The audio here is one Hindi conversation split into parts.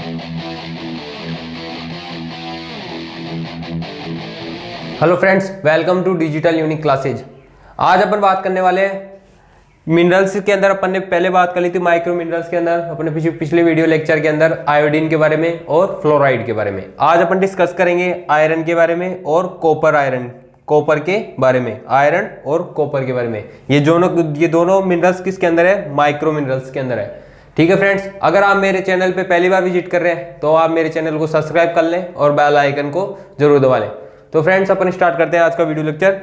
Hello friends, welcome to digital unique classes. आज अपन बात करने वाले हैं मिनरल्स के अंदर। अपन ने पहले बात कर ली थी माइक्रो मिनरल्स के अंदर, अपने पिछले वीडियो लेक्चर के अंदर आयोडीन के बारे में और फ्लोराइड के बारे में। आज अपन डिस्कस करेंगे आयरन के बारे में और कॉपर के बारे में, आयरन और कॉपर के बारे में। ये दोनों मिनरल्स किसके अंदर है? माइक्रो मिनरल्स के अंदर है। ठीक है फ्रेंड्स, अगर आप मेरे चैनल पे पहली बार विजिट कर रहे हैं तो आप मेरे चैनल को सब्सक्राइब कर लें और बेल आइकन को जरूर दबा लें। तो फ्रेंड्स, अपन स्टार्ट करते हैं आज का वीडियो लेक्चर।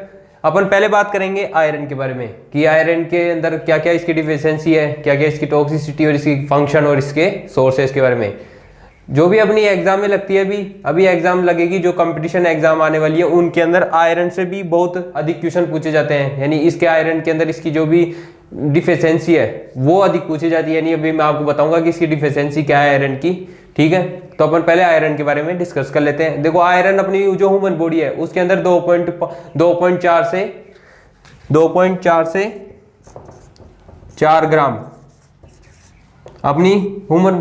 अपन पहले बात करेंगे आयरन के बारे में कि आयरन के अंदर क्या क्या इसकी डिफिशियंसी है, क्या क्या इसकी टॉक्सिसिटी और इसकी फंक्शन और इसके सोर्सेस के बारे में, जो भी अपनी एग्जाम में लगती है। अभी एग्जाम लगेगी, जो कंपटीशन एग्जाम आने वाली है उनके अंदर आयरन से भी बहुत अधिक क्वेश्चन पूछे जाते हैं। यानी इसके आयरन के अंदर इसकी जो भी डिफिशियंसी है वो अधिक पूछी जाती है। यानी अभी मैं आपको बताऊंगा कि इसकी डिफिशियंसी क्या है आयरन की। ठीक है, तो अपन पहले आयरन के बारे में डिस्कस कर लेते हैं। देखो, आयरन अपनी जो ह्यूमन बॉडी है उसके अंदर 2.4 से 4 ग्राम अपनी ह्यूमन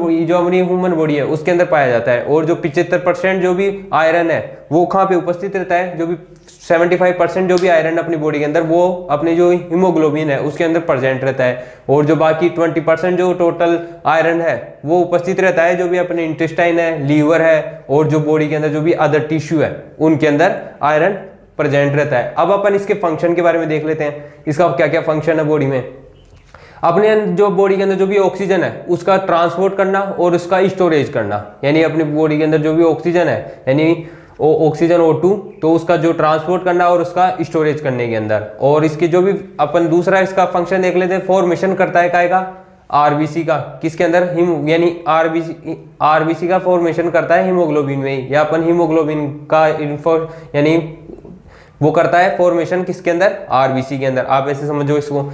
बॉडी है उसके अंदर पाया जाता है। और जो 75% जो भी आयरन है वो कहाँ पे उपस्थित रहता है? जो भी 75% जो भी आयरन अपनी बॉडी के अंदर वो अपनी जो हीमोग्लोबिन है उसके अंदर प्रेजेंट रहता है। और जो बाकी 20% जो टोटल आयरन है वो उपस्थित रहता है जो भी अपने इंटेस्टाइन है, लीवर है और जो बॉडी के अंदर जो भी अदर टिश्यू है उनके अंदर आयरन प्रेजेंट रहता है। अब अपन इसके फंक्शन के बारे में देख लेते हैं, इसका क्या क्या फंक्शन है बॉडी में। अपने जो बॉडी के अंदर जो भी ऑक्सीजन है उसका ट्रांसपोर्ट करना और उसका स्टोरेज करना। यानी अपनी बॉडी के अंदर जो भी ऑक्सीजन है, यानी ऑक्सीजन O2, तो उसका जो ट्रांसपोर्ट करना और उसका स्टोरेज करने के अंदर। और इसके जो भी अपन दूसरा इसका फंक्शन देख लेते हैं, फॉर्मेशन करता है काहे का? आरबीसी का। किसके अंदर? यानी आरबीसी का फॉर्मेशन करता है हीमोग्लोबिन में ही। या अपन हीमोग्लोबिन का यानी वो करता है फॉर्मेशन किसके अंदर? आरबीसी के अंदर। आप ऐसे समझो इसको।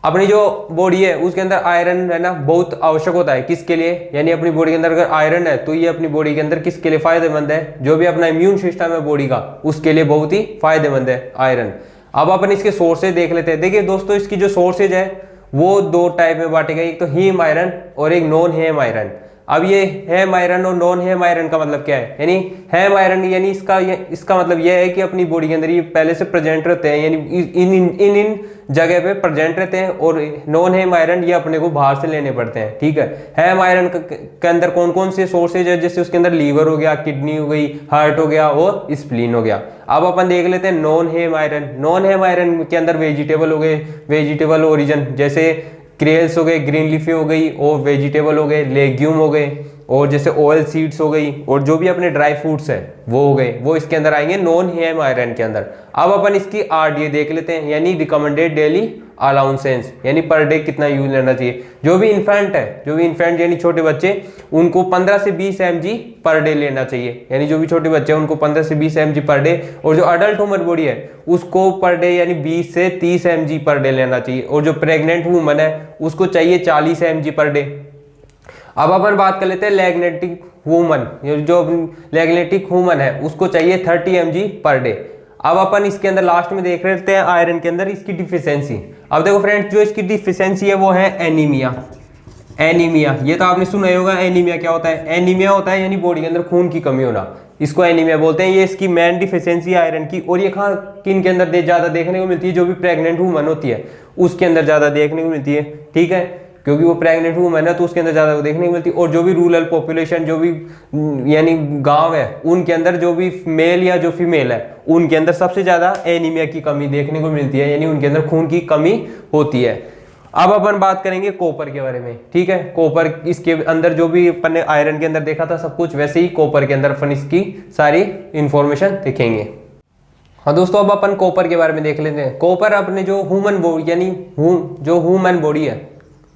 अपनी जो बॉडी है उसके अंदर आयरन है ना बहुत आवश्यक होता है। किसके लिए? यानी अपनी बॉडी के अंदर अगर आयरन है तो ये अपनी बॉडी के अंदर किसके लिए फायदेमंद है? जो भी अपना इम्यून सिस्टम है बॉडी का उसके लिए बहुत ही फायदेमंद है आयरन। अब अपन इसके सोर्सेज देख लेते हैं। देखिए दोस्तों, इसकी जो सोर्सेज है वो 2 टाइप में बांटे गए, एक तो हीम आयरन और एक नॉन हेम आयरन। अब ये हेम आयरन और नॉन हेम आयरन का मतलब क्या है? यानी हेम आयरन यानी इसका मतलब यह है कि अपनी बॉडी के अंदर ये पहले से प्रेजेंट रहते हैं, यानी इन जगह पे प्रेजेंट रहते हैं। और नॉन हेम आयरन ये अपने को बाहर से लेने पड़ते हैं। ठीक है, हेम आयरन के अंदर कौन कौन से सोर्सेज है? जैसे उसके अंदर लीवर हो गया, किडनी हो गई, हार्ट हो गया और स्प्लीन हो गया। अब अपन देख लेते हैं नॉन हेम आयरन। नॉन हेम आयरन के अंदर वेजिटेबल हो गए, वेजिटेबल ओरिजिन, जैसे क्रेल्स हो गए, ग्रीन लीफी हो गई, और वेजिटेबल हो गए, लेग्यूम हो गए, और जैसे ऑयल सीड्स हो गई, और जो भी अपने ड्राई फ्रूट्स है वो हो गए, वो इसके अंदर आएंगे नॉन हेम आयरन के अंदर। अब अपन इसकी RDA देख लेते हैं, यानी रिकमेंडेड डेली अलाउंसेंस, यानी पर डे कितना यूज लेना चाहिए। जो भी इन्फेंट यानी छोटे बच्चे, उनको 15 से 20 mg पर डे लेना चाहिए। यानी जो भी छोटे बच्चे हैं उनको 15 से 20 mg पर डे। और जो अडल्ट ह्यूमन बॉडी है उसको पर डे यानी 20 से 30 mg पर डे लेना चाहिए। और जो प्रेग्नेंट वुमन है उसको चाहिए 40 mg पर डे। अब अपन बात कर लेते हैं लैग्नेटिक वुमन, जो लैग्नेटिक वुमन है उसको चाहिए 30 mg पर डे। अब अपन इसके अंदर लास्ट में देख लेते हैं आयरन के अंदर इसकी डिफिशियंसी। अब देखो फ्रेंड्स, जो इसकी डिफिशियंसी है वो है एनीमिया। ये तो आपने सुना ही होगा। एनीमिया क्या होता है? एनीमिया होता है यानी बॉडी के अंदर खून की कमी होना, इसको एनीमिया बोलते हैं। ये इसकी मेन डिफिशियंसी है आयरन की। और ये किन के अंदर ज्यादा देखने को मिलती है? जो भी प्रेग्नेंट वुमन होती है उसके अंदर ज्यादा देखने को मिलती है। ठीक है, क्योंकि वो प्रेग्नेंट वुमन है तो उसके अंदर ज्यादा देखने को मिलती है। और जो भी रूरल पॉपुलेशन, जो भी यानी गांव है, उनके अंदर जो भी मेल या जो फीमेल है उनके अंदर सबसे ज्यादा एनीमिया की कमी देखने को मिलती है, यानी उनके अंदर खून की कमी होती है। अब अपन बात करेंगे कॉपर के बारे में। ठीक है, कॉपर, इसके अंदर जो भी अपन ने आयरन के अंदर देखा था सब कुछ, वैसे ही कॉपर के अंदर अपन इसकी सारी इंफॉर्मेशन देखेंगे। हाँ दोस्तों, अब अपन कॉपर के बारे में देख लेते हैं। कॉपर अपने जो ह्यूमन बॉडी यानी जो ह्यूमन बॉडी है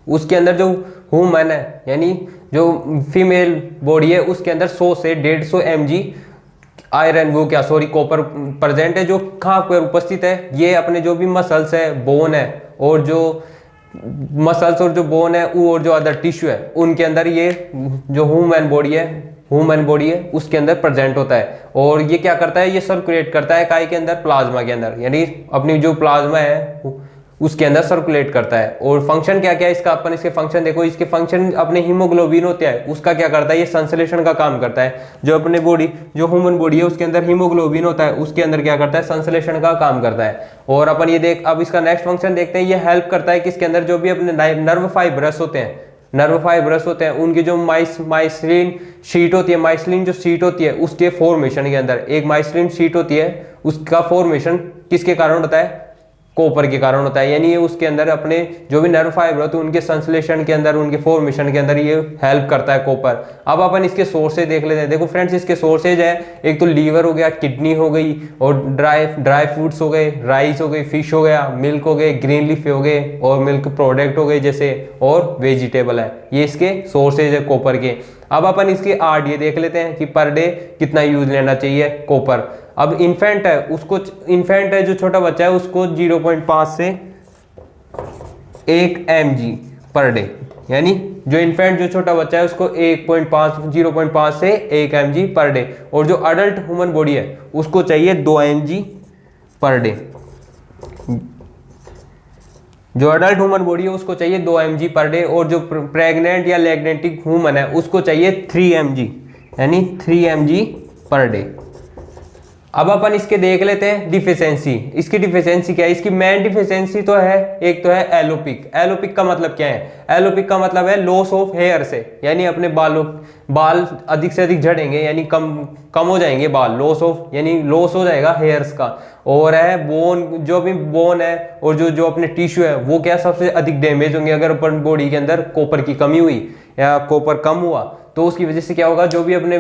उसके अंदर, जो ह्यूमन है यानी जो फीमेल बॉडी है उसके अंदर 100 से 150 mg आयरन कॉपर प्रेजेंट है। जो कहाँ पर उपस्थित है? ये अपने जो भी मसल्स है, बोन है, और जो मसल्स और जो बोन है और जो अदर टिश्यू है उनके अंदर ये जो ह्यूमन बॉडी है उसके अंदर प्रेजेंट होता है। और ये क्या करता है? ये सर्कुलेट करता है काय के अंदर? प्लाज्मा के अंदर। यानी अपनी जो प्लाज्मा है उसके अंदर सर्कुलेट करता है। और फंक्शन क्या क्या है इसका, अपन इसके फंक्शन देखो, इसके फंक्शन अपने हीमोग्लोबिन होता है उसका क्या करता है, ये संश्लेषण का काम करता है। जो अपने बॉडी, जो ह्यूमन बॉडी है उसके अंदर हीमोग्लोबिन होता है, उसके अंदर क्या करता है, संश्लेषण का काम करता है। और अपन ये देख, अब इसका नेक्स्ट फंक्शन देखते हैं, ये हेल्प करता है किसके अंदर, जो भी अपने नर्व फाइब्रस होते हैं, नर्व फाइब्रस होते हैं, उनकी जो माइसिलिन शीट होती है, माइसिलिन जो शीट होती है उसके फॉर्मेशन के अंदर, एक माइसिलिन शीट होती है उसका फॉर्मेशन किसके कारण होता है, कॉपर के कारण होता है। यानी ये उसके अंदर अपने जो भी नर्व फाइबर होते हैं उनके संश्लेषण के अंदर, उनके फॉर्मेशन के अंदर ये हेल्प करता है कॉपर। अब अपन इसके सोर्सेज देख लेते हैं। देखो फ्रेंड्स, इसके सोर्सेज है, एक तो लीवर हो गया, किडनी हो गई, और ड्राई फ्रूट्स हो गए, राइस हो गई, फिश हो गया, मिल्क हो गए, ग्रीन लीफ हो गए, और मिल्क प्रोडक्ट हो गए जैसे, और वेजिटेबल है। ये इसके सोर्सेज है कॉपर के। अब अपन इसके RDA देख लेते हैं कि पर डे कितना यूज लेना चाहिए कॉपर। अब इन्फेंट है, उसको, इन्फेंट है जो छोटा बच्चा है उसको 0.5 से 1 mg पर डे, यानी जो इन्फेंट जो छोटा बच्चा है उसको 0.5 से 1 mg पर डे। और जो अडल्ट ह्यूमन बॉडी है उसको चाहिए 2 mg पर डे। जो अडल्ट ह्यूमन बॉडी है उसको चाहिए 2 mg पर डे, और जो प्रेग्नेंट या लैक्टेंटिक ह्यूमन है उसको चाहिए 3 mg, यानी 3 mg पर डे। अब अपन इसके देख लेते हैं डिफिशियंसी। इसकी डिफिशियंसी क्या है, इसकी मेन डिफिशियंसी तो है, एक तो है एलोपिक। एलोपिक का मतलब क्या है, एलोपिक का मतलब है लॉस ऑफ हेयर से, यानी अपने बाल अधिक से अधिक झड़ेंगे, यानी कम हो जाएंगे बाल, लॉस ऑफ यानी लॉस हो जाएगा हेयर्स का। और है बोन, जो भी बोन है और जो अपने टिश्यू है वो क्या सबसे अधिक डैमेज होंगे अगर अपन बॉडी के अंदर कॉपर की कमी हुई या कॉपर कम हुआ, तो उसकी वजह से क्या होगा, जो भी अपने,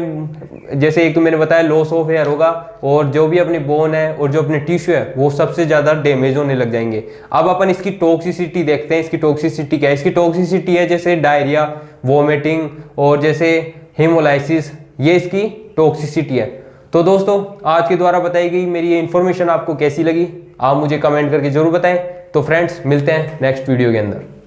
जैसे एक तो मैंने बताया लॉस ऑफ हेयर होगा, और जो भी अपने बोन है और जो अपने टिश्यू है वो सबसे ज्यादा डैमेज होने लग जाएंगे। अब अपन इसकी टॉक्सिसिटी देखते हैं। इसकी टॉक्सिसिटी क्या है, इसकी टॉक्सिसिटी है जैसे डायरिया, वोमिटिंग, और जैसे हेमोलाइसिस, ये इसकी टॉक्सिसिटी है। तो दोस्तों, आज के द्वारा बताई गई मेरी ये इन्फॉर्मेशन आपको कैसी लगी, आप मुझे कमेंट करके जरूर बताएं। तो फ्रेंड्स, मिलते हैं नेक्स्ट वीडियो के अंदर।